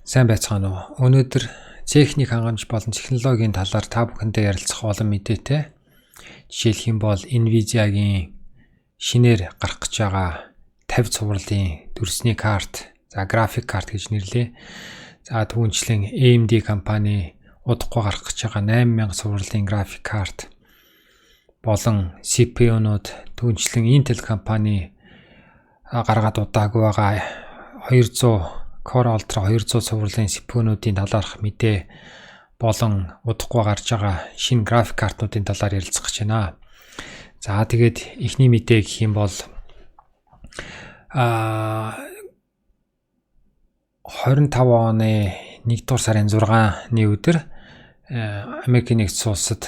Сайн байцгаана уу? Өнөөдөр техник хангамж болон технологийн талаар та бүхэндээ ярилцах олон мэдээтэй. Жишээлх юм бол Nvidia-гийн шинээр гарах гэж байгаа 50 цувралын дүрсний карт, график карт гэж нэрлэе. Түүнчлэн AMD компани удахгүй гарах гэж байгаа 8000 цувралын график карт болон CPU-нууд түүнчлэн Intel компани гаргаад удаагүй байгаа 200 Core Ultra 200 цувралын CPU-нуудын талаарх мэдээ болон удахгүй гарч байгаа шинэ график картуудын талаар ярилцах гэж байна. Тэгээд эхний мэдээ гэх юм бол 25 оны 1-р сарын 6-ны өдөр Америкийн нэгдсэн улсад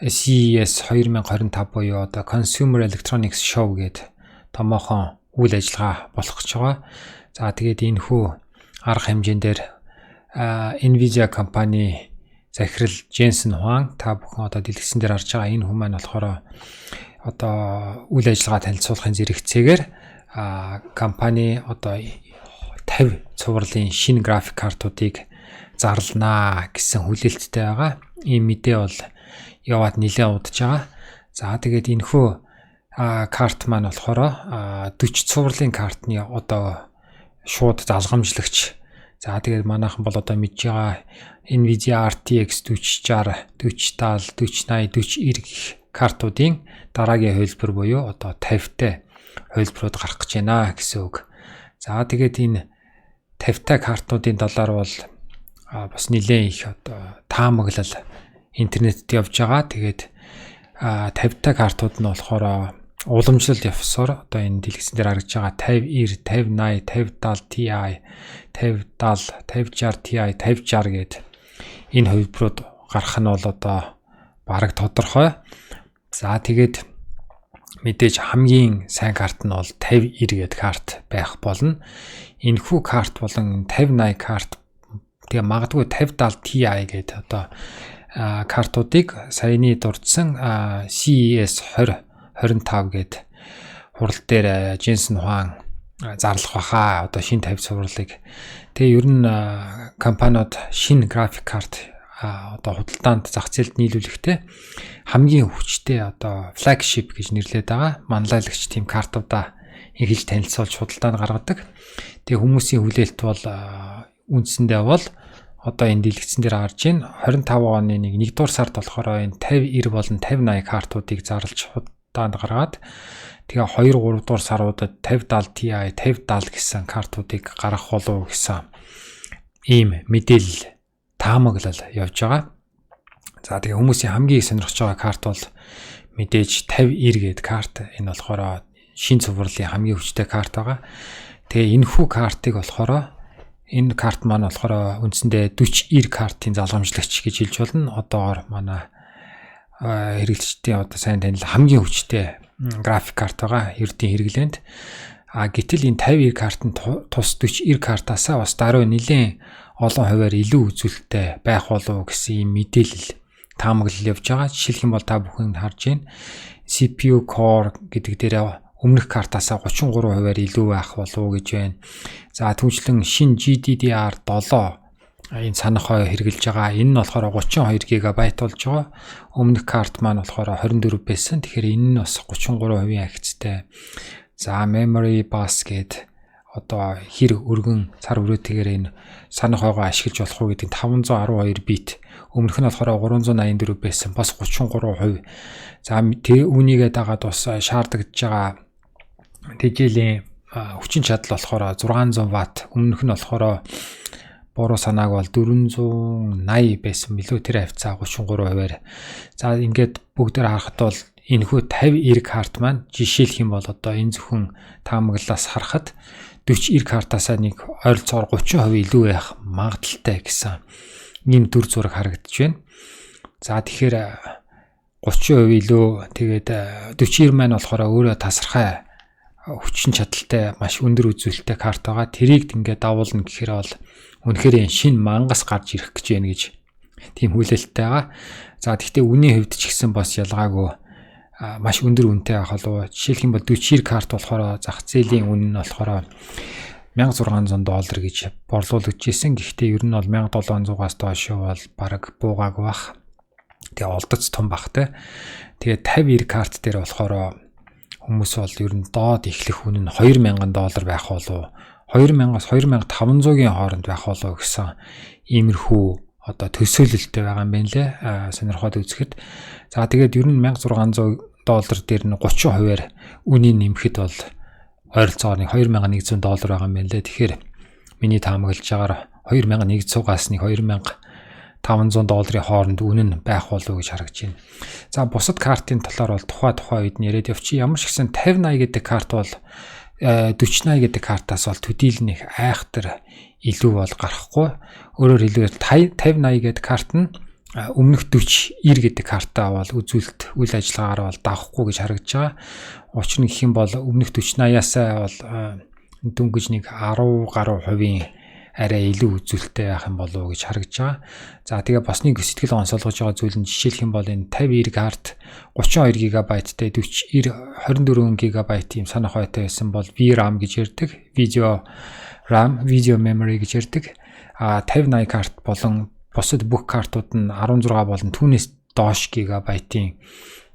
CES 2025 буюу одоо Consumer Electronics Show гэдэг томоохон үйл ажиллагаа болох гэж байгаа. Тэгээд энэхүү арга хэмжээндээр Nvidia компани захирал Jensen Huang та бүхэн одоо дэлгэцэн дээр харж байгаа энэ хүн маань болохоор одоо үйл ажиллагаа танилцуулахын зэрэгцээгээр компани одоо 50 цувралын шинэ график картуудыг зарланаа гэсэн хүлээлттэй байгаа. Ийм мэдээ бол яваад нэлээд удаж байгаа. Тэгээд энэхүү карт маань болохоор 40 цувралын картны одоо шууд залгамжлагч. Тэгээд манайхан бол одоо мэдж байгаа Nvidia RTX 4060, 4070, 4080, 4090 гэх картуудын дараагийн хувилбар буюу одоо 50-тай хувилбарууд гарах гэж байна гэсэн үг. Тэгээд энэ 50-тай картуудын талаар бол бас нэлээд их одоо таамаглал интернетд явж байгаа. Тэгээд 50-тай картууд нь болохоор уламжлалт явсаар одоо энэ дэлгэцэн дээр харагдж байгаа 5090, 5080, 5070, 5070, 5060 Ti, 5060 гээд энэ хувилбарууд гарах нь бол одоо бараг тодорхой. Тэгээд мэдээж хамгийн сайн карт нь бол 5090 гээд карт байх болно. Энэхүү карт болон 5080 карт тэгээ магадгүй 5070 Ti гээд одоо картуудыг саяны дурдсан CES 2025 гээд хурал дээр Jensen Huang зарлах баха одоо шинэ 50 цувралыг. Тэгээ ер нь компаниуд шинэ график карт одоо худалдаанд зах зээлд нийлүүлэхдээ хамгийн хүчтэй одоо flagship гэж нэрлэдэг байгаа манлайлагч тийм картуудаа эхэлж танилцуулж худалдаанд гаргадаг. Тэгээ хүмүүсийн хүлээлт бол үндсэндээ бол одоо энэ дэлгэцэн дээр харж байна 25 оны 1-р сард болохоор энэ 5090 болон 5080 картуудыг зарлж худалдаанд гаргаад тэгээ 2-3 дугаар саруудад 5070 Ti, 5070 гэсэн картуудыг гаргах болов гэсэн ийм мэдээлэл таамаглал явж байгаа. Тэгээ хүмүүсийн хамгийн сонирхож байгаа карт бол мэдээж 5090 гээд карт. Энэ болохоор шин цувралын хамгийн хүчтэй карт байгаа. Тэгээ энэхүү картыг болохоор энэ карт маань болохоор үндсэндээ 4090 картын залгамжлагч гэж хэлж болно. Одоогоор манай хэрэглэгчдийн одоо сайн танил хамгийн хүчтэй график карт байгаа ердийн хэрэглээнд. Гэтэл энэ 5090 карт нь тус 4090 картаасаа бас даруй нэлээд олон хувиар илүү үзүүлэлттэй байх болов гэсэн юм мэдээлэл таамаглал явж байгаа. Жишээлх юм бол та бүхэн харж байна. CPU core гэдэг дээр өмнөх картаасаа 33% илүү байх болов гэж байна. Түүнчлэн шинэ GDDR7 энэ санах хэрэгжилж байгаа. Энэ нь болохоор 32 GB болж байгаа. Өмнөх карт маань болохоор 24 байсан. Тэгэхээр энэ нь бас 33% ахицтай. Memory bus гээд одоо хэр өргөн цар өрөөтэйгээр энэ санах ойгоо ашиглаж болох уу гэдэг 512 бит. Өмнөх нь болохоор 384 байсан. Бас 33%. Тэгээ үүнийгээ дагаад бас шаардлагаж байгаа тэжээлийн хүчин чадал болохоор 600 Вт. Өмнөх нь болохоор буруу санааг бол 480 байсан билүү тэр хавцаа 33%-аар. Ингээд бүгдээр харахад бол энэхүү 5090 карт маань жишээлх юм бол одоо энэ зөвхөн таамаглалаас харахад 4090 картаасаа нэг ойролцоогоор 30% илүү байх магадaltaй гэсэн ийм дүр зураг харагдаж байна. Тэгэхээр 30% илүү тэгээд 4090 маань болохоор өөрөө тасархай хүчин чадалтай маш өндөр үзүүлэлттэй карт байгаа. Тэрийг ингээд давуулна гэхээр бол үнэхээр шинэ мангас гарч ирэх гэж байна гэж тийм хүлээлттэй байгаа. Гэхдээ үнийн хувьд ч гэсэн бас ялгаагүй маш өндөр үнэтэй байх болов. Жишээлх юм бол 4090 карт болохоор зах зээлийн үнэ нь болохоор $1600 гэж борлуулагдж ирсэн. Гэхдээ ер нь бол 1700-аас доош бол бараг буугааг бах. Тэгээ олдоц том бах те. Тэгээ 50-90 карт дээр болохоор хүмүүс бол ер нь доод эхлэх үн нь $2000 байх болов 2000-аас 2500-ийн хооронд байх болов гэсэн иймэрхүү одоо төсөөлөлттэй байгаа юм байна лээ. Сонирхоод үзэхэд. За тэгээд ер нь $1600 дээр нь 30%-аар үнийг нэмэхэд бол ойролцоогоор $2100 байгаа юм байна лээ. Тэгэхээр миний таамаглаж байгаагаар 2100-аас $2500 хооронд үнэ нь байх болов уу гэж харагдаж байна. За бусад картын талаар бол тухай үед нь яриад явчих. Ямар ч гэсэн 5080 гэдэг карт бол 4080 гэдэг картаас бол төдийлнэх айхтар илүү бол гарахгүй. Өөрөөр хэлбэл 5080 гэдэг карт нь өмнөх 4090 гэдэг картаа бол үзүүлэлт үйл ажиллагаагаар бол давахгүй гэж харагдаж байгаа. Учир нь гэх юм бол өмнөх 4080-аас бол дөнгөж 10 гаруй хувийн арай илүү үзүүлэлттэй байх юм болов уу гэж харагдаж байгаа. За тэгээ бас нэг сэтгэл онцолгож байгаа зүйл нь жишээлх юм бол энэ 5090 карт 32 ГБ-тэй 24 ГБ ийм санах хойтой байсан бол VRAM гэж ярьдаг. Video memory гэж ярьдаг. 5080 карт болон бусад бүх картууд нь 16 болон түүнээс доош гигабайтын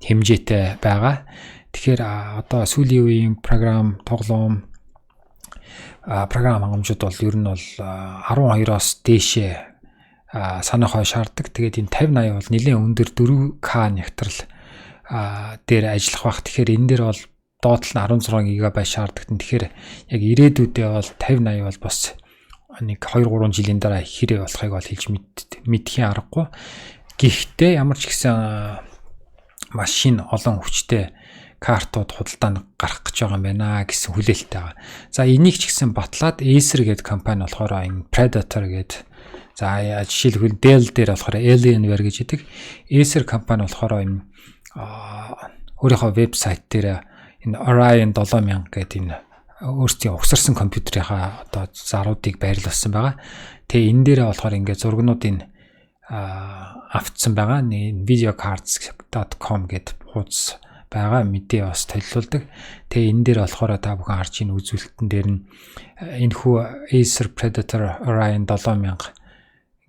хэмжээтэй байгаа. Тэгэхээр одоо сүүлийн үеийн програм хангамжууд бол ер нь бол 12-оос дээшээ санах хой шаарддаг. Тэгээд энэ 5080 бол нэлээд өндөр 4К нягтрал дээр ажиллах бах. Тэгэхээр энэ дээр бол доотлол нь 16 ГБ шаарддаг. Тэгэхээр яг ирээдүйдээ бол 5080 бол бас нэг 2-3 жилийн дараа хэрэг болохыг бол хэлж мэдхийн аргагүй. Гэхдээ ямар ч гэсэн машин олон хүчтэй картууд худалдаанд гарах гэж байгаа юм байна гэсэн хүлээлттэй байгаа. За энийг ч гэсэн батлаад Acer гэдэг компани болохоор энэ Predator гэдэг. За жишээлбэл Dell дээр болохоор Alienware гэж хэдэг. Acer компани болохоор энэ өөрийнхөө вебсайт дээр энэ Orion 7000 гэдэг энэ өөрсдийн угсарсан компьютерийнхаа одоо заруудыг байрлуулсан байгаа. Тэгээ энэ дээрээ болохоор ингээд зургнуудын автсан байгаа. Videocards.com гэдэг хуудас байгаа мэдээ бас толилуулдаг. Тэгээ энэ дээр болохоор та бүхэн харж ийн үзүүлэлтэн дээр нь энэхүү Acer Predator Orion 7000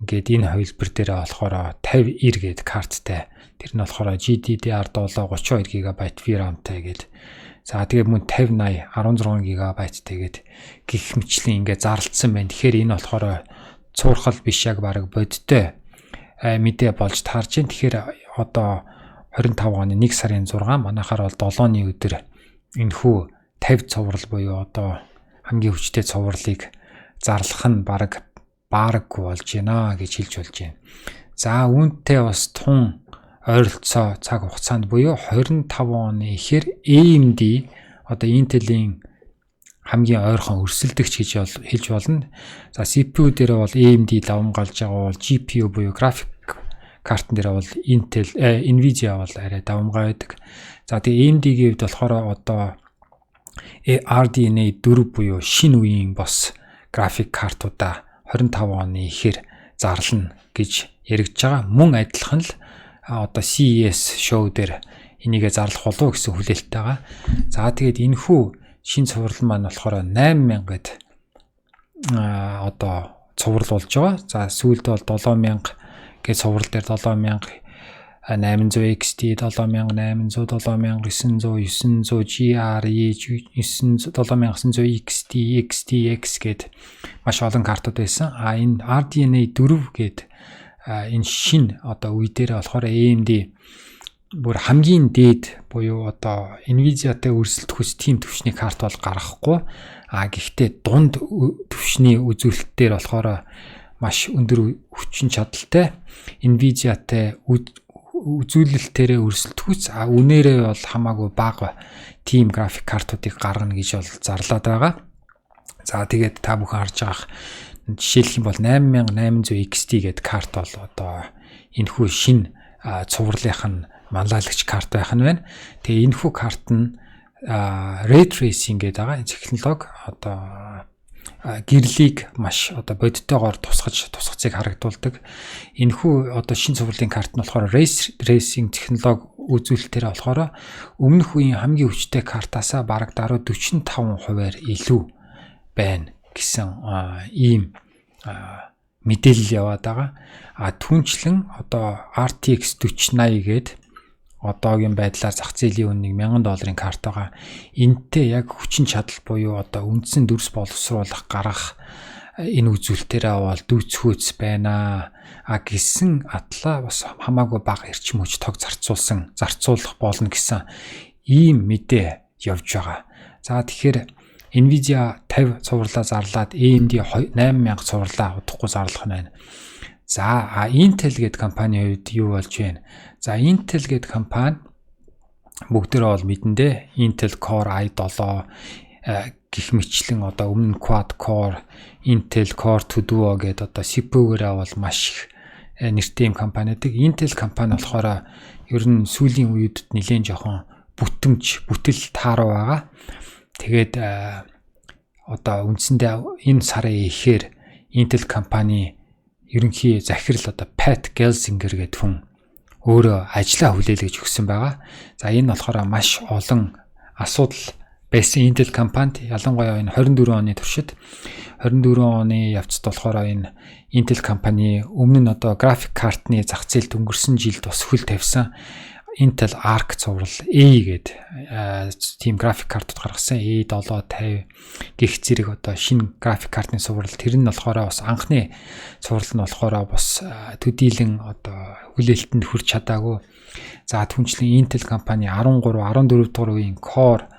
ингээд энэ хувилбар дээр болохоор 5090 гэдэг карттай. Тэр нь болохоор GDDR7 32 ГБ VRAM-тай гэдэг. За тэгээ мөн 5080 16 ГБ-тэй гэдэг гих мэтлийн ингээд зарлцсан байна. Тэгэхээр энэ болохоор цуурхал биш яг баг бодтой мэдээ болж таарж байна. Тэгэхээр одоо 25 оны 1 сарын 6 манайхаар бол 7-ны өдөр энэхүү 50 цуврал буюу одоо хамгийн хүчтэй цувралыг зарлах нь баараггүй болж байна гэж хэлж болж байна. За үүнтэй бас тун ойролцоо цаг хугацаанд буюу 25 оны ихээр AMD одоо Intel-ийн хамгийн ойрхон өрсөлдөгч гэж хэлж болно. За CPU дээр бол AMD давамгаалж байгаа бол GPU буюу график картн дээр бол Nvidia бол арай давамгай байдаг. За тэгээ AMD-ийн хувьд болохоор одоо RDNA 4 буюу шинэ үеийн бос график картуудаа 25 оны ихээр зарлана гэж яригдж байгаа. Мөн адилхан л одоо CES шоу дээр энийгээ зарлах болов гэсэн хүлээлттэй байгаа. За тэгээд энэхүү шинэ цуврал маань болохоор 8000-д одоо цуврал болж байгаа. За сүүлд бол 7000 гээ цуврал дээр 7800 XT 7800 7900 GRE 7900 XT XTX гээд маш олон картууд байсан. Энэ RDNA 4 гээд энэ шин одоо үе дээр болохоор AMD бүр хамгийн дээд буюу одоо Nvidia-тай өрсөлдөх хүч тийм түвшний карт бол гаргахгүй. Гэхдээ дунд түвшний үзүүлэлтээр болохоор маш өндөр хүчин чадалтай Nvidia-тай үзүүлэлтээрээ өрсөлдөх хүч үнээрээ бол хамаагүй бага тийм график картуудыг гаргана гэж бол зарлаад байгаа. За тэгээд та бүхэн харж байгаа жишээлх юм бол 8800 XT гэдэг карт бол одоо энэхүү шин цувралынх нь манлайлагч карт байх нь байна. Тэгээ энэхүү карт нь ray tracing гэдэг байгаа технологи одоо гэрлийг маш одоо бодиттойгоор тусгацыг харагдуулдаг. Энэхүү одоо шин цувралын карт нь болохоор ray tracing технологи үзүүлэлтээр болохоор өмнөх үеийн хамгийн хүчтэй картаасаа бараг даруй 45%-аар илүү байна гэсэн ийм мэдээлэл яваад байгаа. Түүнчлэн одоо RTX 4080 гээд одоогийн байдлаар зах зээлийн үнэ $1000 карт байгаа. Энэтэй яг хүчин чадал буюу одоо үндсэн дүрс боловсруулах гаргах энэ үзүүлэлтээрээ бол дүүцхүүц байна гэсэн атла бас хамаагүй бага эрчим хүч тог зарцуулах болно гэсэн ийм мэдээ явж байгаа. За тэгэхээр Nvidia 50 цувралаа зарлаад AMD 8000 цувралаа удахгүй зарлах нь байна. За Intel гэдэг компанийн хувьд юу болж байна? За Intel гэдэг компани бүгдээрээ бол мэдэндээ Intel Core i7 гэх мэтлэн одоо өмнө Quad Core, Intel Core 2 Duo гэдэг одоо CPU-гээрээ бол маш их нэртэй юм компаниудаг. Intel компани болохоор ер нь сүүлийн үеүүдэд нэлээд жоохон бүтэл тааруу байгаа. Тэгээд одоо үндсэндээ энэ сарын ихээр Intel компани ерөнхий захирал одоо Pat Gelsinger гэдэг хүн өөрөө ажлаа хүлээлгэж өгсөн байгаа. За энэ болохоор маш олон асуудал байсан Intel компанид ялангуяа энэ 24 оны туршид 24 оны явцад болохоор энэ Intel компани өмнө нь одоо график картны зах зээлд өнгөрсөн жилд бас хөл тавьсан Intel Arc цуврал A гэдэг тийм график картууд гаргасан A750 гэх зэрэг одоо шинэ график картны цуврал тэр нь болохоор бас анхны цуврал нь болохоор бас төдийлөн одоо хүлээлтэнд хүрч чадаагүй. За түнчлэн Intel компани 13, 14 дугаар үеийн Core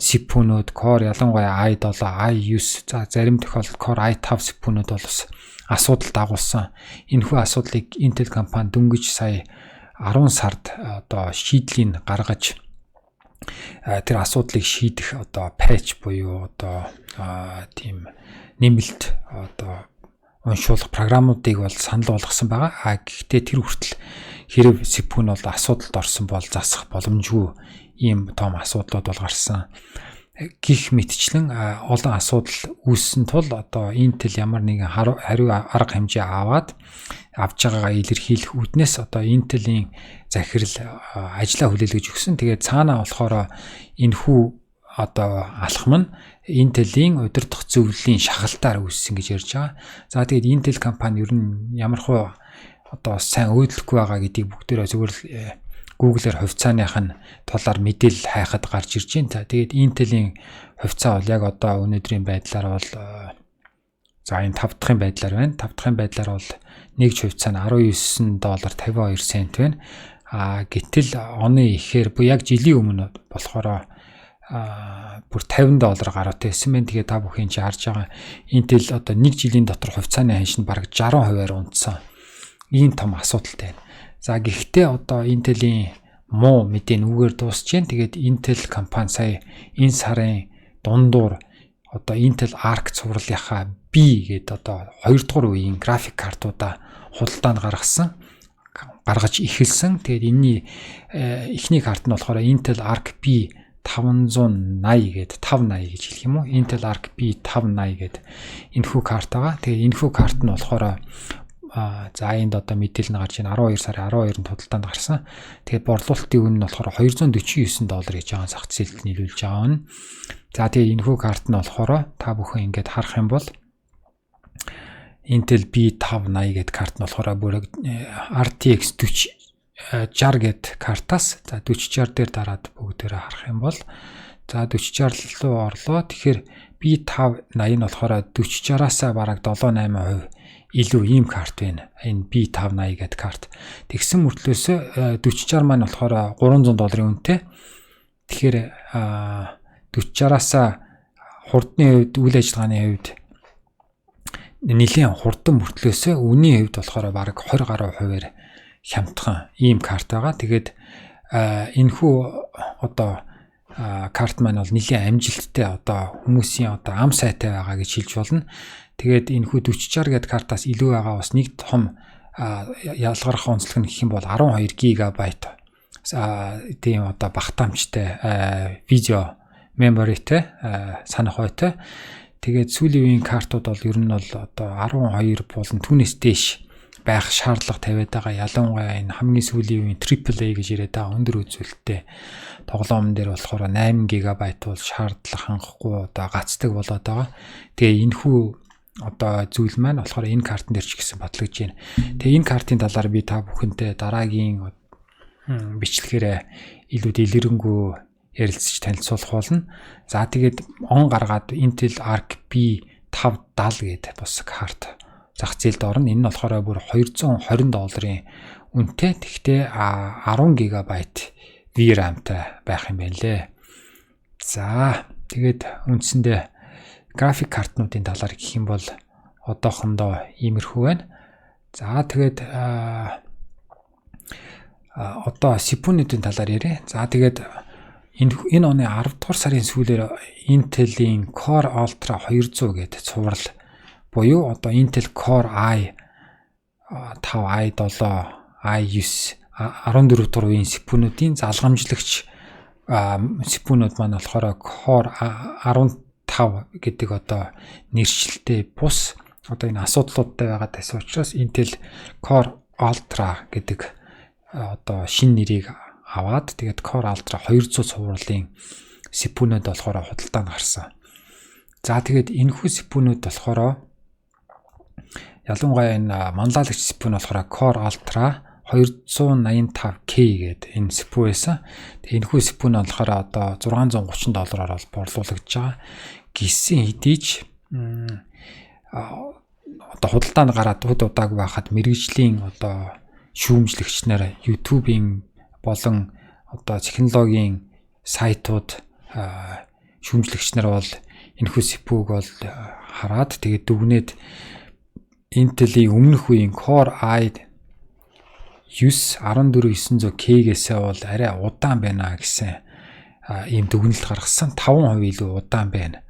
CPU-нууд, Core ялангуяа i7, i9, за зарим тохиолдолд Core i5 CPU-нууд бол бас асуудал дагуулсан. Энэхүү асуудлыг Intel компани дөнгөж сая 10 сард одоо шийдлийг гаргаж тэр асуудлыг шийдэх одоо patch буюу одоо тийм нэмэлт одоо уншуулах програмуудыг бол санал болгосон байгаа. Гэхдээ тэр хүртэл хэрэг CPU нь бол асуудалд орсон бол засах боломжгүй ийм том асуудлууд бол гарсан. Гэх мэтчлэн олон асуудал үүссэн тул одоо Intel ямар нэгэн хариу арга хэмжээ авч байгаагаа илэрхийлэх үүднээс одоо Intel-ийн захирал ажлаа хүлээлгэж өгсөн. Тэгээд цаанаа болохоор энэхүү одоо алхам нь Intel-ийн удирдах зөвлөлийн шахалтаар үүссэн гэж ярьж байгаа. За тэгээд Intel компани ер нь ямархуу одоо сайн өөдлөхгүй байгаа гэдгийг бүгдээрээ зөвхөн Google-ээр хувьцааных нь талаар мэдээлэл хайхад гарч ирж байна. Тэгээд Intel-ийн хувьцаа бол яг одоо өнөөдрийн байдлаар бол за энэ 5 дахь байдлаар байна. 5 дахь байдлаар бол нэгж хувьцаа нь $19.52 байна. Гэтэл оны ихээр яг жилийн өмнө болохоор бүр $50 гаруйтай байсан байна. Тэгээд та бүхэн чи харж байгаа Intel одоо 1 жилийн дотор хувьцааны ханш нь бараг 60%-аар унтсан. Ийм том асуудалтай байна. За гэхдээ одоо Intel-ийн муу мэдээ нүгээр дуусч जैन. Тэгээд Intel компани сая энэ сарын дундуур одоо Intel Arc цувралынхаа B гэдэг одоо 2 дугаар үеийн график картуудаа худалдаанд гаргаж эхэлсэн. Тэгээд энэний эхний карт нь болохоор Intel Arc B 580 гэдэг 580 гэж хэлэх юм уу? Intel Arc B 580 гэдэг энэхүү карт байгаа. Тэгээд энэхүү карт нь болохоор за энд одоо мэдээлэл нь гарч ийн 12 сарын 12-нд худалдаанд гарсан. Тэгээд борлуулалтын үн нь болохоор $249 гэж байгаа зах зээлд нийлүүлж байгаа нь. За тэгээд энэхүү карт нь болохоор та бүхэн ингээд харах юм бол Intel B580 гэдэг карт нь болохоор бүр RTX 4060 гэдэг картаас за 4060 дээр дараад бүгдээрээ харах юм бол за 4060 руу орлоо. Тэгэхээр B580 нь болохоор 4060-аас бараг 7-8% илүү ийм карт байна. Энэ B580 гэдэг карт. Тэгсэн мөртлөөс 4060 маань болохоор $300 үнэтэй. Тэгэхээр 4060-аас хурдны хувьд үйл ажиллагааны хувьд нэлийн хурдан мөртлөөс үнийн хувьд болохоор бараг 20 гаруй хувиар хямдхан ийм карт байгаа. Тэгээд энэхүү одоо карт маань бол нэлийн амжилттай одоо хүмүүсийн одоо ам сайтай байгаа гэж хэлж болно. Тэгээд энэхүү 4060 гэдэг картаас илүү байгаа бас нэг том ялгарх онцлог нь гэх юм бол 12 ГБ тийм одоо багтаамжтай видео memoryтэй санах ойтой. Тэгээд сүүлийн үеийн картууд бол ер нь бол одоо 12 болон түүнээс дээш байх шаардлага тавиад байгаа. Ялангуяа энэ хамгийн сүүлийн үеийн AAA гэж яриад байгаа өндөр үзүүлэлттэй тоглоом дээр болохоор 8 ГБ бол шаардлага хангахгүй одоо гацдаг болоод байгаа. Тэгээ энэхүү одоо зүйл маань болохоор энэ картн дээр ч гэсэн батлагдж байна. Тэгээ энэ картын талаар би та бүхэнтэй дараагийн бичлэгээр илүү дэлгэрэнгүй ярилцж танилцуулах болно. За тэгээд он гаргаад Intel Arc B570 гэдэг бас карт зах зээлд орно. Энэ нь болохоор бүр $220 үнэтэй. Тэгтээ 10 ГБ VRAM-тай байх юм байна лээ. За тэгээд үндсэндээ график картнуудын талаар гэх юм бол одоохондоо иймэрхүү байна. За тэгээд одоо CPU-ийн талаар ярив. За тэгээд энэ оны 10 дугаар сарын сүүлээр Intel-ийн Core Ultra 200 гэдэг цуврал буюу одоо Intel Core i5, i7, i9 14 дугаар үеийн CPU-ийн залгамжлагч CPU-нууд маань болохоор Core 15 гэдэг одоо нэршилтэй бус одоо энэ асуудлуудтай байгаа тас учраас Intel Core Ultra гэдэг одоо шинэ нэрийг аваад тэгээд Core Ultra 200 цувралын CPU-нууд болохоор худалдаанд гарсан. За тэгээд энэхүү CPU-нууд болохоор ялангуяа энэ манлайлагч CPU нь болохоор Core Ultra 285K гэдэг энэ CPU байсан. Тэгээд энэхүү CPU нь болохоор одоо $630 бол борлуулагдж байгаа. Гисэн хэдий ч одоо худалдаанд гараад удааг байхад мэрэгжлийн одоо шүүмжлэгч нар YouTube-ийн болон одоо технологийн сайтууд шүүмжлэгч нар бол энэхүү CPU-г бол хараад тэгээд дүгнээд Intel-ийн өмнөх үеийн Core i9-14900K-гээсээ бол арай удаан байна гэсэн ийм дүгнэлт гаргасан. 5% илүү удаан байна.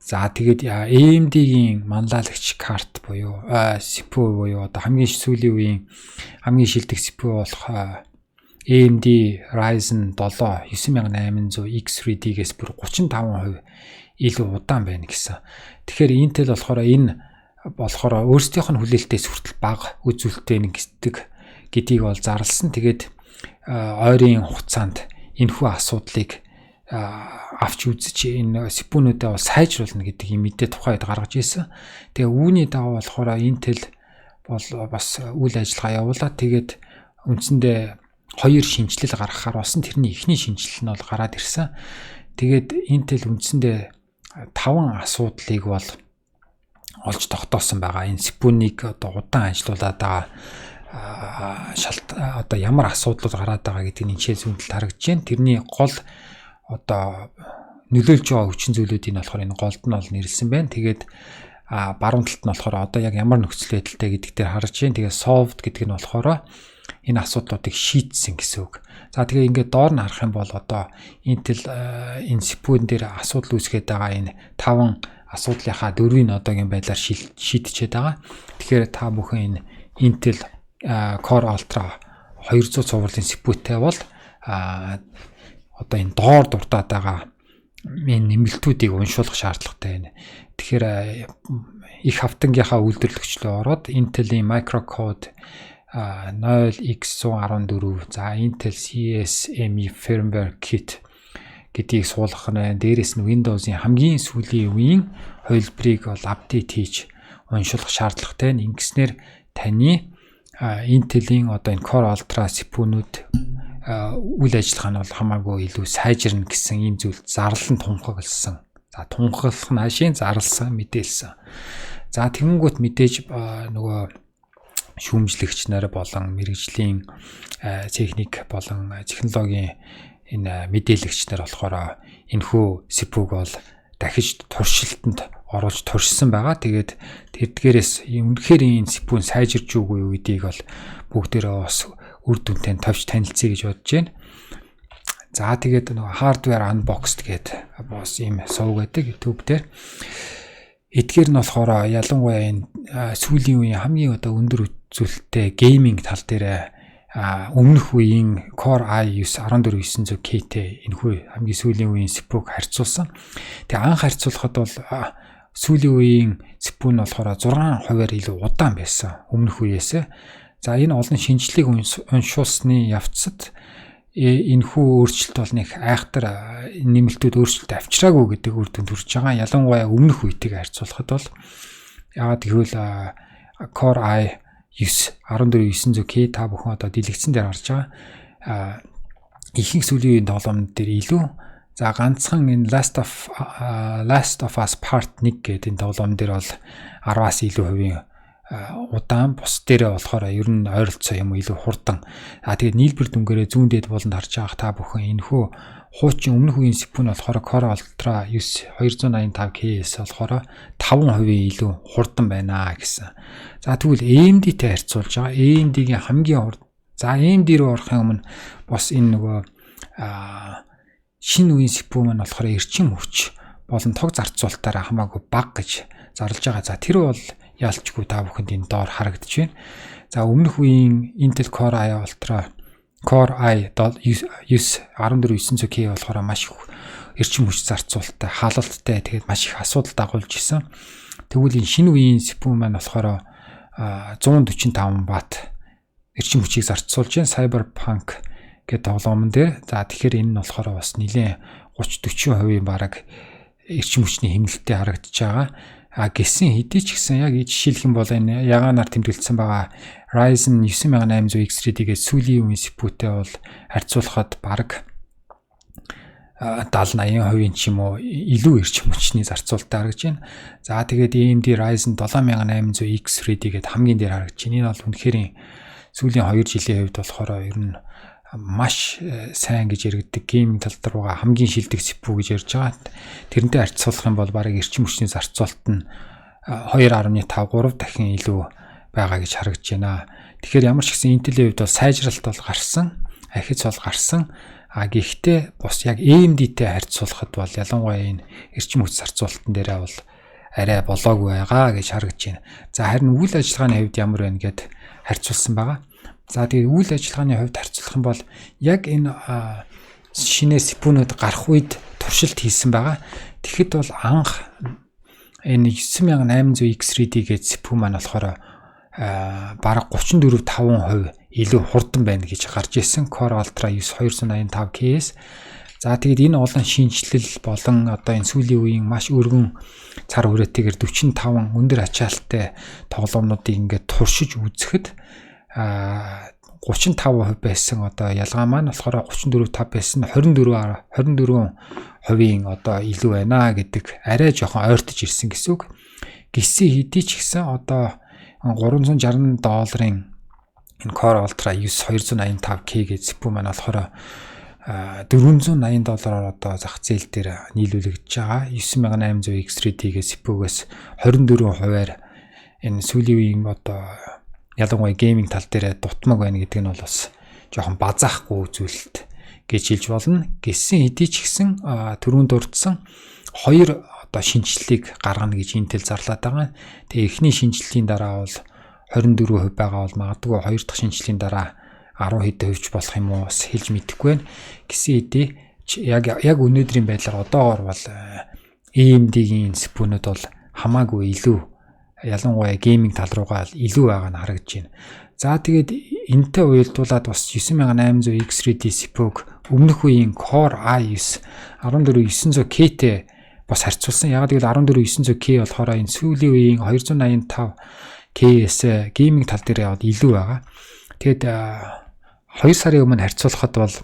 За тэгээд AMD-ийн манлайлагч карт буюу CPU буюу одоо хамгийн сүүлийн үеийн хамгийн шилдэг CPU болох AMD Ryzen 7 9800X3D-гээс бүр 35% илүү удаан байна гэсэн. Тэгэхээр Intel болохоор энэ болохоор өөрсдийнх нь хүлээлтээс хүртэл бага үзүүлэлттэй нэгдэг гэдгийг бол зарласан. Тэгээд ойрын хугацаанд энэхүү асуудлыг авч үзэж энэ CPU-нуудаа бол сайжруулна гэдэг юм мэдээ тухайд гаргаж ирсэн. Тэгээ үүний дагуу болохоор Intel бол бас үйл ажиллагаа явуулаад тэгээд үндсэндээ 2 шинжилэл гаргахаар болсон. Тэрний эхний шинжилэл нь бол гараад ирсэн. Тэгээд Intel үндсэндээ 5 асуудлыг бол олж тогтоосон байгаа. Энэ CPU-нийг одоо удаан ажилуулад байгаа одоо ямар асуудлууд гараад байгаа гэдгийг нэлээд зүйндэл харагдаж байна. Тэрний гол одоо нөлөөлж байгаа хүчин зүйлүүдийн болохоор энэ голд нь бол нэрлсэн байна. Тэгээд баруун талд нь болохоор одоо яг ямар нөхцөл байдалтай гэдэг дээр харж байна. Тэгээд solved гэдэг нь болохоор энэ асуудлуудыг шийдсэн гэсэн үг. За тэгээ ингээд доор нь харах юм бол одоо Intel энэ CPU-н дээр асуудал үүсгээд байгаа энэ 5 асуудлынхаа 4-ийн одоогийн байдлаар шийдчихэд байгаа. Тэгэхээр та бүхэн энэ Intel Core Ultra 200 цувралын CPU-тэй бол одоо энэ доор дуртаад байгаа энэ нэмэлтүүдийг уншуулах шаардлагатай байна. Тэгэхээр их хавтангийнхаа үйлдвэрлэгчлөө ороод Intel-ийн microcode 0x114 за Intel CSME firmware kit гэдгийг суулгах нь. Дээрээс нь Windows-ийн хамгийн сүүлийн үеийн хувилбарыг бол апдейт хийж уншуулах шаардлагатай. Ингэснээр таны Intel-ийн одоо энэ Core Ultra CPU-нууд үйл ажиллагаа нь бол хамаагүй илүү сайжирна гэсэн ийм зүйл зарлан тунхагласан. За тунхаглах нь хашийн зарлсан мэдээлсэн. За тэгэнгүүт мэдээж нөгөө шүүмжлэгч нар болон мэрэгжлийн техник болон технологийн энэ мэдээлэгч нар болохоор энэхүү CPU-г бол дахиж туршилтанд оруулж туршсан байгаа. Тэгээд тэрдгээрээс үнэхээр энэ CPU-н сайжирч үгүй юу гэдгийг бол бүгдээрээ бас үр дүнтэй товч танилцъя гэж бодож байна. За тэгээд нөгөө hardware unboxed гэдэг бас ийм сувг байдаг YouTube дээр. Эдгээр нь болохоор ялангуяа энэ сүүлийн үеийн хамгийн одоо өндөр үзүүлэлттэй гейминг тал дээр өмнөх үеийн Core i9-14900K-тэй энэхүү хамгийн сүүлийн үеийн CPU-г харьцуулсан. Тэгээ анх харьцуулахад бол сүүлийн үеийн CPU нь болохоор 6% илүү удаан байсан өмнөх үеэс. За энэ олон шинжлэлийг уншуулсны явцад энэхүү өөрчлөлт бол нэг айхтар нэмэлтүүд өөрчлөлт авчираагүй гэдэг үр дүнд хүрч байгаа. Ялангуяа өмнөх үетэйг харьцуулахад бол яагаад гэвэл Core i9-14900K та бүхэн одоо дэлгэцэн дээр харж байгаа. Ихэнх сүүлийн үеийн тоглоомнууд дээр илүү за ганцхан энэ Last of Us Part 1 гэдэг энэ тоглоом дээр бол 10-аас илүү хувийн удаан бус дээрээ болохоор ер нь ойролцоо юм илүү хурдан. Тэгээд нийлбэр дүнгээрээ зүүн дээд болонд харж байгаа та бүхэн энэхүү хуучин өмнөх үеийн CPU нь болохоор Core Ultra 285K-с болохоор 5% илүү хурдан байна гэсэн. За тэгвэл AMD-тэй харьцуулж байгаа. AMD-гийн хамгийн хурд. За AMD руу орохын өмнө бас энэ нөгөө шинэ үеийн CPU маань болохоор эрчим хүч болон тог зарцуулалтаараа хамаагүй бага гэж зарлж байгаа. За тэр бол ялчгүй та бүхэнд энэ доор харагдаж байна. За өмнөх үеийн Intel Core i Ultra Core i9-14900K болохоор маш их эрчим хүч зарцуулалттай, халалттай тэгээд маш их асуудал дагуулж исэн. Тэгвэл энэ шинэ үеийн CPU маань болохоор 145 Вт эрчим хүчийг зарцуулж байна. Cyberpunk гэдэг тоглоомн дээр. За тэгэхээр энэ нь болохоор бас нэлээд 30-40% бараг эрчим хүчний хэмнэлттэй харагдаж байгаа. Гэсэн хэдий ч гэсэн яг жишээлх юм бол энэ ягаанаар тэмдэглэсэн байгаа Ryzen 9800X3-гээ сүүлийн үеийн CPU-тэй бол харьцуулахад бараг 70-80% ч юм уу илүү эрчим хүчний зарцуулалттай харагдаж байна. За тэгээд AMD Ryzen 7800X3-гээд хамгийн дээр харагдаж байна. Энэ бол үнэхээр сүүлийн 2 жилийн хувьд болохоор ер нь маш сайн гэж яригддаг гейминг тал руугаа хамгийн шилдэг CPU гэж ярьж байгаа. Тэрнтэй харьцуулах юм бол бараг эрчим хүчний зарцуулалт нь 2.5-3 дахин илүү байгаа гэж харагдаж байна. Тэгэхээр ямар ч гэсэн Intel-ийн хувьд бол сайжралт бол гарсан, ахиц бол гарсан. Гэхдээ бас яг AMD-тэй харьцуулахад бол ялангуяа энэ эрчим хүч зарцуулалтын дээрээ бол арай болоогүй байгаа гэж харагдаж байна. За харин үйл ажиллагааны хувьд ямар байна гэд харьцуулсан байгаа. За тэгээд үйл ажиллагааны хувьд харьцуулах юм бол яг энэ шинэ CPU-нууд гарах үед туршилт хийсэн байгаа. Тэгэхэд бол анх энэ 9800X3D гэдэг CPU маань болохоор бараг 34-5% илүү хурдан байна гэж гарч ирсэн Core Ultra 285K-с. За тэгээд энэ олон шинжилэл болон одоо энэ сүүлийн үеийн маш өргөн цар хүрээтэйгээр 45 өндөр ачаалттай тоглоомнуудыг ингээд туршиж үзэхэд 35% байсан одоо ялгаа маань болохоор 34.5 байсан 24% одоо илүү байна гэдэг арай жоохон ойртож ирсэн гэсэн үг. Гисэн хэдий ч гэсэн одоо $360 энэ Core Ultra 285K гэдэг CPU маань болохоор $480 одоо зах зээл дээр нийлүүлэгдэж байгаа. 9800X3D гэдэг CPU-гээс 24%-аар энэ сүүлийн үеийн одоо ялангуяа гейминг тал дээр дутмаг байна гэдэг нь бол бас жоохон базаахгүй зүйлт гэж хэлж болно. Гэсэн хэдий ч гэсэн түрүүнд дурдсан 2 одоо шинжилгээг гаргана гэж Intel зарлаад байгаа. Тэгээ эхний шинжилгээний дараа бол 24% байгаа бол магадгүй 2 дахь шинжилгээний дараа 10 хэдэн хувьч болох юм уу бас хэлж мэдэхгүй байна. Гэсэн хэдий яг өнөөдрийн байдлаар одоогоор бол AMD-гийн CPU-нууд бол хамаагүй илүү ялангуяа гейминг тал руугаа илүү байгаа нь харагдаж байна. За тэгээд энэтэй уялдуулаад бас 9800X3D CPU-г өмнөх үеийн Core i9 14900K-тэй бас харьцуулсан. Яг гэвэл 14900K болохоор энэ сүүлийн үеийн 285K-с гейминг тал дээр яваад илүү байгаа. Тэгэд 2 сарын өмнө харьцуулахад бол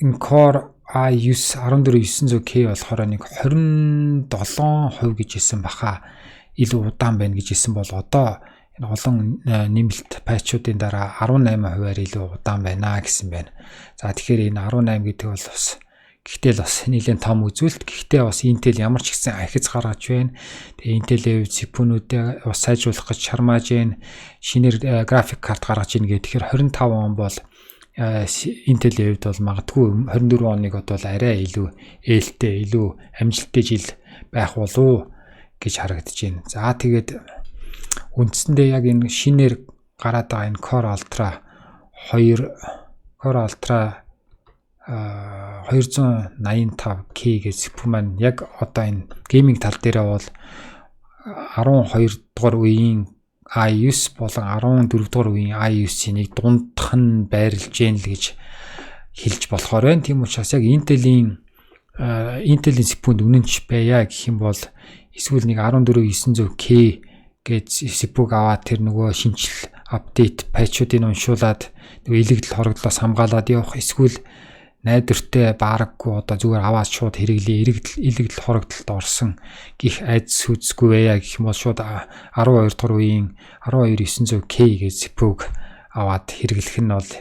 энэ Core i9 14900K болохоор нэг 27% гэж хэлсэн баха илүү удаан байна гэж хэлсэн бол одоо энэ олон нэмэлт патчуудын дараа 18%-аар илүү удаан байна гэсэн байна. За тэгэхээр энэ 18 гэдэг бол бас гэхдээ л бас нэлээд том үзүүлэлт. Гэхдээ бас Intel ямар ч гэсэн ахиц гаргаж байна. Тэгээ Intel-ийн CPU-нуудыг бас сайжруулах гэж чармааж байна. Шинээр график карт гаргаж ийн гэхээр 25 он бол Intel-ийн хувьд бол магадгүй 24 оныг бол арай илүү ээлтэй, илүү амжилттай жил байх болов гэж харагдаж байна. За тэгээд үндсэндээ яг энэ шинээр гараад байгаа энэ Core Ultra 285K гэж CPU маань яг одоо энэ гейминг тал дээрээ бол 12 дугаар үеийн i9 болон 14 дугаар үеийн i9-ийг дундах нь байрлаж гэн л гэж хэлж болохоор байна. Тийм учраас яг Intel-ийн CPU-нд үнэнч байя гэх юм бол эсвэл нэг 14900K гэж CPU-г аваад тэр нөгөө шинжил апдейт патчуудыг уншуулад нөгөө илэгдэл хорогдлоос хамгаалаад явах, эсвэл найдвартай баараггүй одоо зүгээр аваад шууд хэрэглээ илэгдэл хорогдолд орсон гих айдас үзгүй байя гэх юм бол шууд 12 дугаар үеийн 12900K гэж CPU-г аваад хэрэглэх нь бол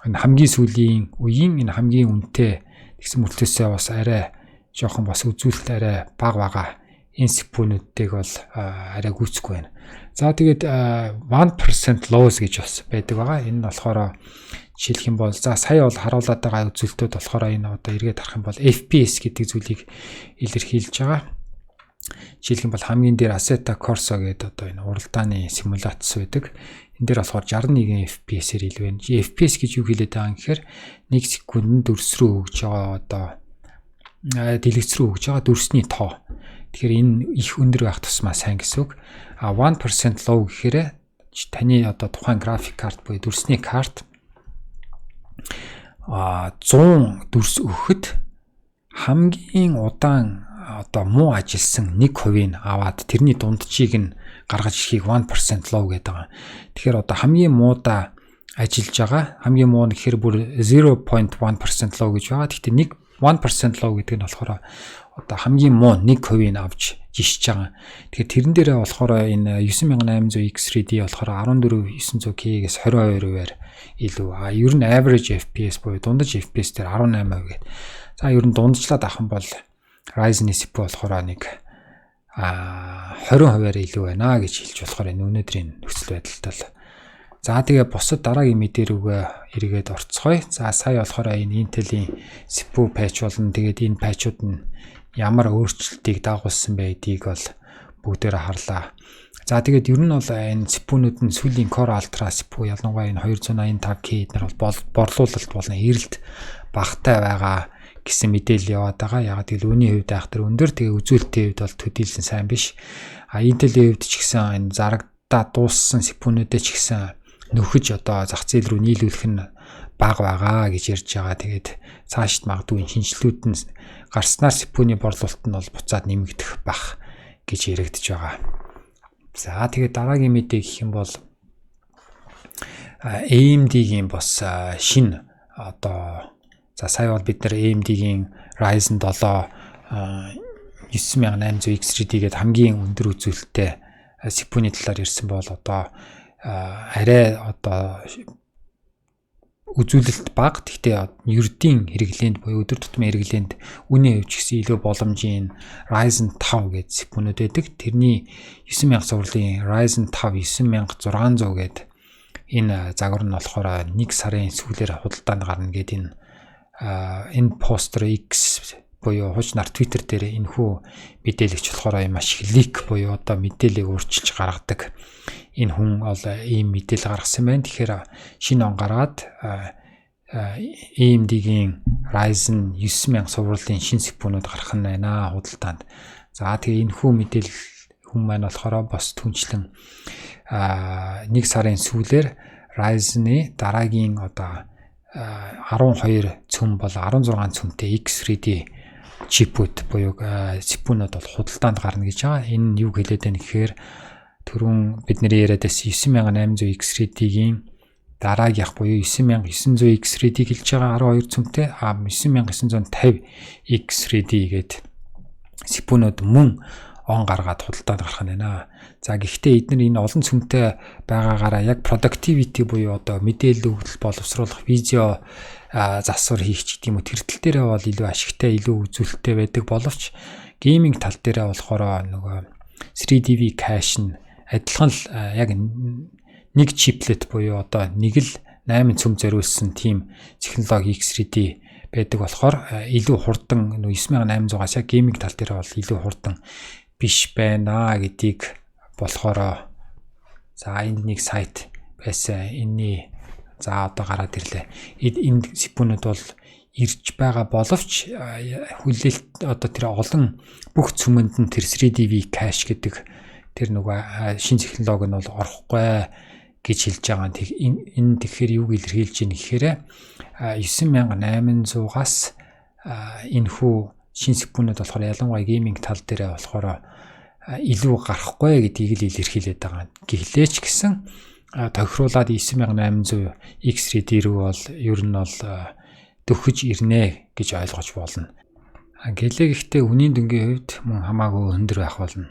энэ хамгийн сүүлийн үеийн энэ хамгийн үнэтэй тэгсэн мөртлөөсөө бас арай жоохон бас үзүүлэлт арай бага энэ CPU-нүүдтэйг бол арай гүйцэхгүй байна. За тэгээд 1% loss гэж бас байдаг байгаа. Энэ нь болохоор жишээлх юм бол за сая бол харуулад байгаа үзүүлэлтүүд болохоор энэ одоо эргээд харах юм бол FPS гэдэг зүйлийг илэрхийлж байгаа. Жишээлх юм бол хамгийн дээр Assetto Corsa гэдэг одоо энэ уралдааны симуляц байдаг. Энэ дээр болохоор 61 FPS-ээр илүү байна. FPS гэж юу хэлээд байгаа юм гэхээр 1 секундэд дүрс рүү өгж байгаа одоо дэлгэц рүү өгж байгаа дүрсний тоо. Тэгэхээр энэ их өндөр байх тусмаа сайн гэсэн үг. 1% low гэхээр таны одоо тухайн график карт буюу дүрсний карт 100 дүрс өгөхөд хамгийн удаан одоо муу ажилласан 1% аваад тэрний дунджийг нь гаргаж ирэхийг 1% low гэдэг байгаа. Тэгэхээр одоо хамгийн муудаа ажиллаж байгаа хамгийн муу нь гэхээр бүр 0.1% low гэж байгаа. Гэхдээ 1% low гэдэг нь болохоор одоо хамгийн муу 1% авч жишж байгаа. Тэгэхээр тэрэн дээрээ болохоор энэ 9800X3D болохоор 14900K-гээс 22%-аар илүү. Ер нь average FPS буюу дундаж FPS дээр 18% гэдэг. За ер нь дундажлаад авах юм бол Ryzen-ийн CPU болохоор нэг 20%-аар илүү байна гэж хэлж болохоор энэ өнөөдрийн нөхцөл байдалтай л. За тэгээ бусад дараагийн мэдээ рүүгээ эргээд орцгоё. За сая болохоор энэ Intel-ийн CPU patch болно. Тэгээд энэ patch-ууд нь ямар өөрчлөлтийг дагуулсан байдгийг бол бүгдээрээ харлаа. За тэгээд ер нь бол энэ CPU-нууд нь сүүлийн Core Ultra CPU ялангуяа энэ 285K эднэр бол борлуулалт болон эрэлт багатай байгаа гэсэн мэдээлэл яваад байгаа. Яг тэгэл үүний хувьд айхтар өндөр, тэгээ үзүүлэлтийн хувьд бол төдийлсөн сайн биш. Intel-ийн хувьд ч гэсэн энэ зарагдаа дууссан CPU-нүүдэд ч гэсэн нөхөж одоо зах зээл рүү нийлүүлэх нь бага байгаа гэж ярьж байгаа. Тэгээд цаашд магадгүй шинжилгүүд нь гарснаар CPU-ний борлуулалт нь бол буцаад нэмэгдэх бах гэж яригдж байгаа. За тэгээд дараагийн мэдээ гэх юм бол AMD-гийн бас шинэ одоо за сая бол бид нар AMD-гийн Ryzen 7 9800X3D гээд хамгийн өндөр үзүүлэлттэй CPU-ний талаар ярьсан бол одоо арай одоо үзүүлэлт бага. Гэхдээ ердийн хэрэглээнд буюу өдөр тутмын хэрэглээнд үнийн хувьд ч гэсэн илүү боломжийн Ryzen 5 гэдэг CPU-нүүд байдаг. Тэрний 9000 сурлын Ryzen 5 9600 гэдэг энэ загвар нь болохоор 1 сарын сүүлээр худалдаанд гарна гэдэг энэ постер X буюу хуучнаар Twitter дээр энэхүү мэдээлэгч болохоор маш их лик буюу одоо мэдээллийг өөрчилж гаргадаг. Энэ хүн бол ийм мэдээлэл гаргасан байна. Тэгэхээр шинэ он гаргаад AMD-гийн Ryzen 9000 сурлын шинэ CPU-нууд гарах нь байна худалдаанд. За тэгээ энэ хүн мэдээлэл хүн маань болохоор бас түнчлэн 1 сарын сүүлээр Ryzen-ы дараагийн одоо 12 цөм бол 16 цөмтэй X3D чипүүд буюу CPU-нууд бол худалдаанд гарна гэж байгаа. Энэ нь юу хэлээд байна гэхээр түрүүн бидний яриад байсан 9800 X3D-гийн дараагийнх буюу 9900 X3D хэлж байгаа 12 цөмтэй 9950 X3D гээд CPU-нууд мөн он гаргаад худалдаанд гарах нь байна. За гэхдээ эдгээр энэ олон цөмтэй байгаагаараа яг productivity буюу одоо мэдээлэл өгдөл боловсруулах видео засвар хийх ч гэдэм үү тэр тал дээрээ бол илүү ашигтай, илүү үзүүлэлттэй байдаг боловч гейминг тал дээрээ болохоор нөгөө 3DV cache нь адилхан л яг нэг чиплет буюу одоо нэг л 8 цөм зориулсан тийм технологи X3D байдаг болохоор илүү хурдан 9800-аас яг гейминг тал дээр бол илүү хурдан биш байна гэдгийг болохоор за энэ нэг сайт байсан. Энэний за одоо гараад ирлээ. Энэ CPU-нууд бол ирж байгаа боловч хүлээлт одоо тэр олон бүх цөмөнд нь тэр 3DV cache гэдэг тэр нөгөө шинэ технологи нь бол орохгүй гэж хэлж байгаа. Энэ тэгэхээр юуг илэрхийлж байна гэхээр 9800-аас энэ хүү шинэ CPU-нууд болохоор ялангуяа гейминг тал дээр болохоор илүү гарахгүй гэдгийг л илэрхийлээд байгаа. Гэхлээч гэсэн тохируулаад 9800 X-Ray рүү бол ер нь бол дөхөж ирнэ гэж ойлгож болно. Гэлээ гэхдээ үнийн дүнгийн хувьд мөн хамаагүй өндөр байх болно.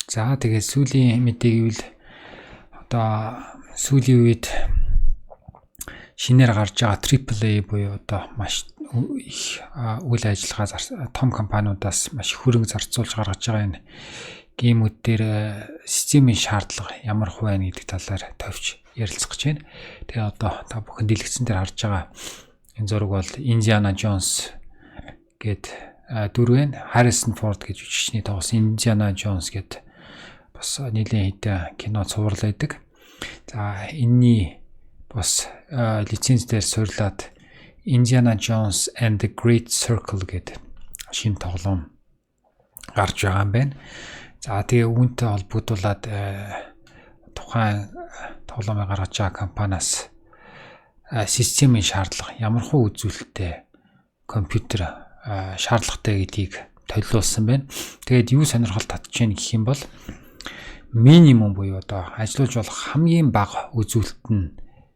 За тэгээд сүүлийн мэдээ гэвэл одоо сүүлийн үед шинээр гарч байгаа AAA буюу одоо маш их үйл ажиллагаа том компаниудаас маш их хөрөнгө зарцуулж гаргаж байгаа энэ геймүүд дээр системийн шаардлага ямар хувь байна гэдэг талаар товч ярилцах гэж байна. Тэгээ одоо та бүхэн дэлгэцэн дээр харж байгаа энэ зураг бол Indiana Jones гэд дүр байна. Harrison Ford гэж жүжигчний тоглосон Indiana Jones гэд бас нэлийн хэдэн кино цуврал байдаг. За энэний бас лиценз дээр суйрлаад Indiana Jones and the Great Circle гэдэг шинэ тоглоом гарч байгаа юм байна. За тэгээ үүнтэй холбогдуулаад тухайн тоглоомыг гаргаж байгаа компаниас системийн шаардлага ямар хөө үзүүлэлттэй компьютер шаардлагатай гэдгийг толиулсан байна. Тэгээд юу сонирхол татж байна гэх юм бол минимум буюу одоо ажиллаж болох хамгийн бага үзүүлэлт нь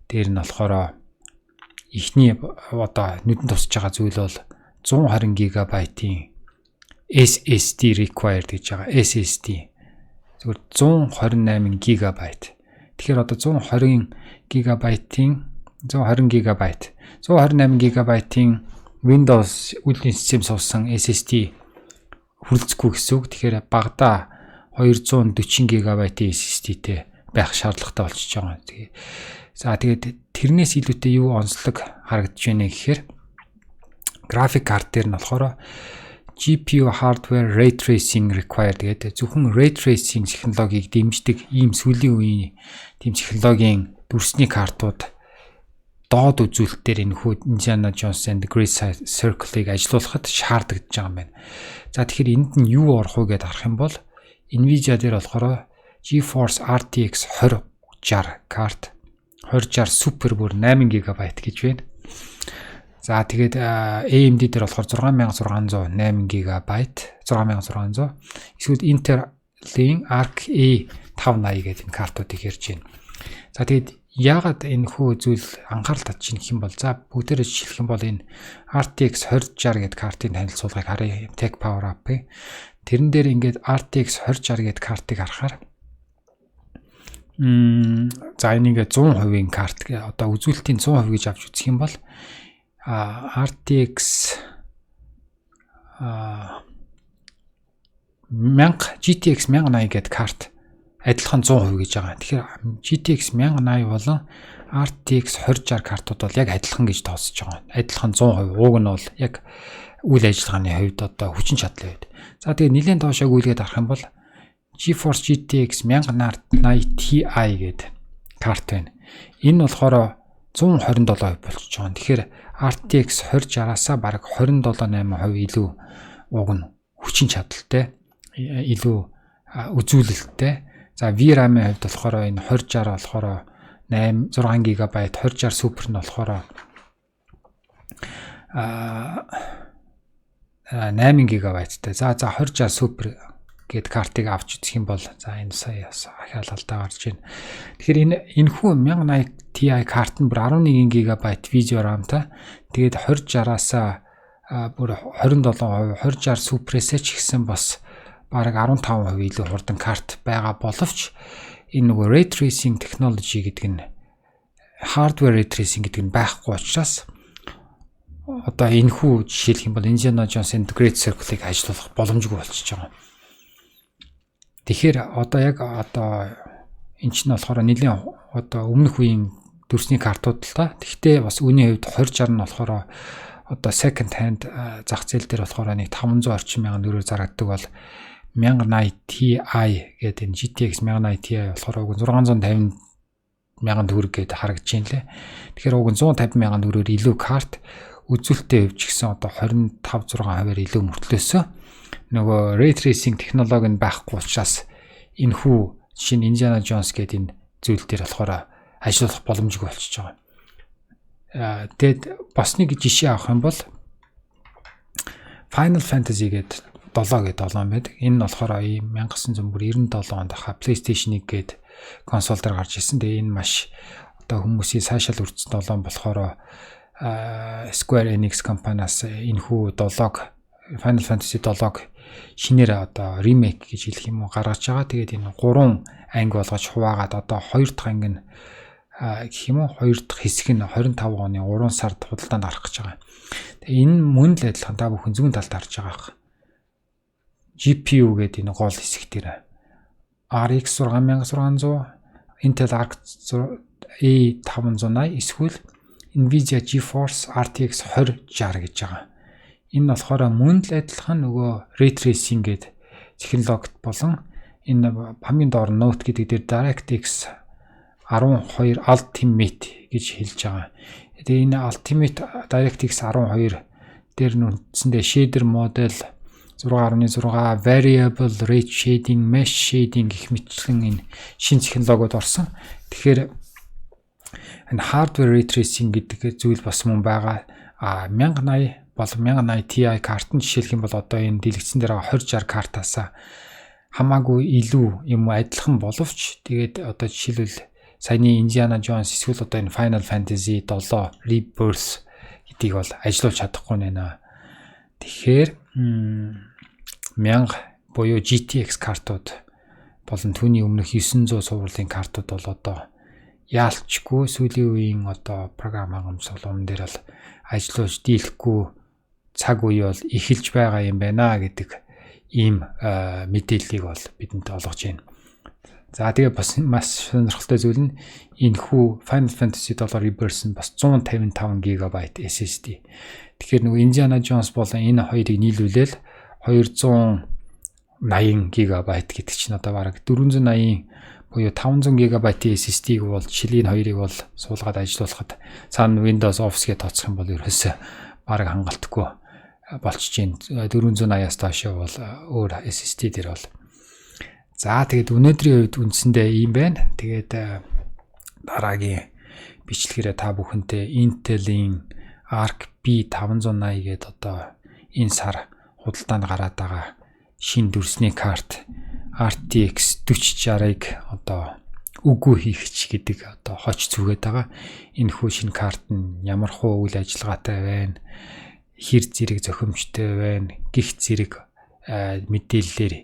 дээр нь болохоор эхний одоо нүдэн тусч байгаа зүйл бол 120 GB-ийн SSD required гэж байгаа. SSD зөвхөн 128 GB. Тэгэхээр одоо 120 GB-ийн 128 GB-ийн Windows үйлдвэрлэлийн систем суусан SSD хүрлцэхгүй гэсэн үг. Тэгэхээр багадаа 240 GB-ийн SSD-тэй байх шаардлагатай болчихж байгаа. Тэгээд тэрнээс илүүтэй юу онцлог харагдаж байна гэхээр график карт дээр нь болохоор GPU hardware ray tracing required гэдэг зөвхөн ray tracing технологиг дэмждэг ийм сүүлийн үеийн тийм технологийн дүрсний картууд доод үзүүлэлтээр энэ хүү Indiana Jones and the Great Circle-ыг ажилуулахад шаардагдж байгаа юм байна. За тэгэхээр энд нь юу орох вэ гэдээ харах юм бол Nvidia дээр болохоор GeForce RTX 2060 карт 2060 Super бүр 8 GB гэж байна. За тэгээд AMD дээр болохоор 6600 8 GB 6600 эсвэл Intel-ийн Arc A580 гэдэг энэ картуудыг ярьж байна. За тэгээд яагаад энэ хүү зүйл анхаарал татж гэх юм бол за бүгдээрээ жишээлх юм бол энэ RTX 2060 гэдэг картын танилцуулгыг харъя. Tech Power Up. Тэрэн дээр ингээд RTX 2060 гэдэг картыг харахаар за энийг 100% карт одоо үзүүлэлтийн 100% гэж авч үзэх юм бол RTX 1000 GTX 1080 гэдэг карт адилхан 100% гэж байгаа. Тэгэхээр GTX 1080 болон RTX 2060 картууд бол яг адилхан гэж тооцож байгаа. Адилхан 100%. Уг нь бол яг үйл ажиллагааны хувьд одоо хүчин чадлын хувьд. За тэгээ нэлээд доошоо гүйлгээд харах юм бол GeForce GTX 1080 Ti гэдэг карт байна. Энэ болохоор 127% болчихж байгаа. Тэгэхээр RTX 2060-аас бараг 27.8% илүү уг нь хүчин чадалтай, илүү үзүүлэлттэй. За VRAM-ийн хувьд болохоор энэ 2060 болохоор 6 GB 2060 Super нь болохоор 8 GB-тай. За 2060 Super гэд картыг авч үзэх юм бол за энэ сая ахиал алдаа гарч байна. Тэгэхээр энэ хүү 1080 Ti карт нь бүр 11 GB видео RAM-тай. Тэгээд 2060-аас бүр 27%, 2060 Super-ээс ч ихсэн бас бараг 15% илүү хурдан карт байгаа боловч энэ нөгөө ray tracing technology гэдэг нь hardware ray tracing гэдэг нь байхгүй учраас одоо энэ хүү жишээлх юм бол Indiana Jones and the Great Circle-ыг ажиллуулах боломжгүй болчихж байгаа. Тэгэхээр одоо яг одоо энэ чинь болохоор нэлийн одоо өмнөх үеийн дүрсний картууд л та. Тэгвэл бас үүний хувьд 2060 нь болохоор одоо second hand зах зээл дээр болохоор нэг 500 орчим мянган төгрөгөөр зарагддаг бол 1080 Ti гэдэг энэ GTX 1080 Ti болохоор уг 650 мянган төгрөг гэдээ харагдаж байна лээ. Тэгэхээр уг 150 мянган төгрөгөөр илүү карт үзүүлэлтийн хувьд ч гэсэн одоо 25-6% илүү мөртлөөсөн. Нөгөө ray tracing технологи нь байхгүй учраас энэхүү жишээ нь Indiana Jones гэдэг энэ зүйл дээр болохоор ажиллах боломжгүй болчихж байгаа. Тэгэд бас нэг жишээ авах юм бол Final Fantasy гэдэг 7 байдаг. Энэ нь болохоор 1997 онд PlayStation 1 гэдэг консол дээр гарч ирсэн. Тэгээ энэ маш одоо хүмүүсийн сайшаал үрдсэн 7 болохоор Square Enix компаниас энэхүү 7-г Final Fantasy 7-г шинээр одоо ремейк гэж хэлэх юм уу гаргаж байгаа. Тэгээд энэ 3 анги болгож хуваагаад одоо 2 дахь анги нь гэх юм уу 2 дахь хэсэг нь 25 оны 3 сард худалдаанд гарах гэж байгаа. Тэгээ энэ мөн л адилхан та бүхэн зүүн талд харж байгаа. GPU гэдэг энэ гол хэсэг дээр RX 6600, Intel Arc A580 эсвэл Nvidia GeForce RTX 2060 гэж байгаа. Энэ болохоор мөн л адилхан нөгөө ray tracing гэдэг технологид болон энэ хамгийн доор Note гэдэг дээр DirectX 12 Ultimate гэж хэлж байгаа. Тэгээ энэ Ultimate DirectX 12 дээр нүцэндээ shader model 6.6 variable rate shading, mesh shading гэх мэтлэн энэ шин технологиуд орсон. Тэгэхээр энэ hardware ray tracing гэдэг зүйл бас мөн байгаа. 1080 бол 1080 Ti карт нь жишээлх юм бол одоо энэ дэлгэцэн дээр байгаа 2060 картаас хамаагүй илүү юм адилхан боловч тэгээд одоо жишээлбэл саяны Indiana Jones эсвэл одоо энэ Final Fantasy 7 Rebirth гэдгийг бол ажиллуулж чадахгүй нэ. Тэгэхээр 1000 буюу GTX картууд болон түүний өмнөх 900 суурлын картууд бол одоо яалчгүй сүүлийн үеийн одоо програм хангамжлалын дээр бол ажиллаж дийлэхгүй цаг үе бол эхэлж байгаа юм байна гэдэг ийм мэдээллийг бол бидэнд олгож байна. За тэгээ бас маш сонирхолтой зүйл нь энэхүү Final Fantasy 7 Rebirth нь бас 155 GB SSD. Тэгэхээр нөгөө Indiana Jones болон энэ хоёрыг нийлүүлээл 280 GB гэдэг чинь одоо бараг 480 буюу 500 GB SSD-г бол жишээ энэ хоёрыг бол суулгаад ажиллуулахад цаана Windows Office гэж тооцох юм бол ерөөсөө бараг хангалтгүй болчихж байна. 480-аас доош бол өөр SSD дээр бол. За тэгээд өнөөдрийн үед үндсэндээ ийм байна. Тэгээд дараагийн бичлэгээрээ та бүхэнтэй Intel-ийн Arc B580 гэдэг одоо энэ сар худалдаанд гараад байгаа шин дүрсний карт RTX 4060-ыг одоо үгүй хийгч гэдэг одоо хоч зүгээд байгаа. Энэ хүү шинэ карт нь ямар хуу үйл ажиллагаатай байна, хэр зэрэг зохимжтой байна, гих зэрэг мэдээллээр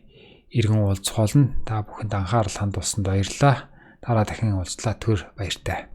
иргэн уулзах болно. Та бүхэнд анхаарал хандуулсанд баярлалаа. Дараа дахин уулзлаа. Түр баяртай.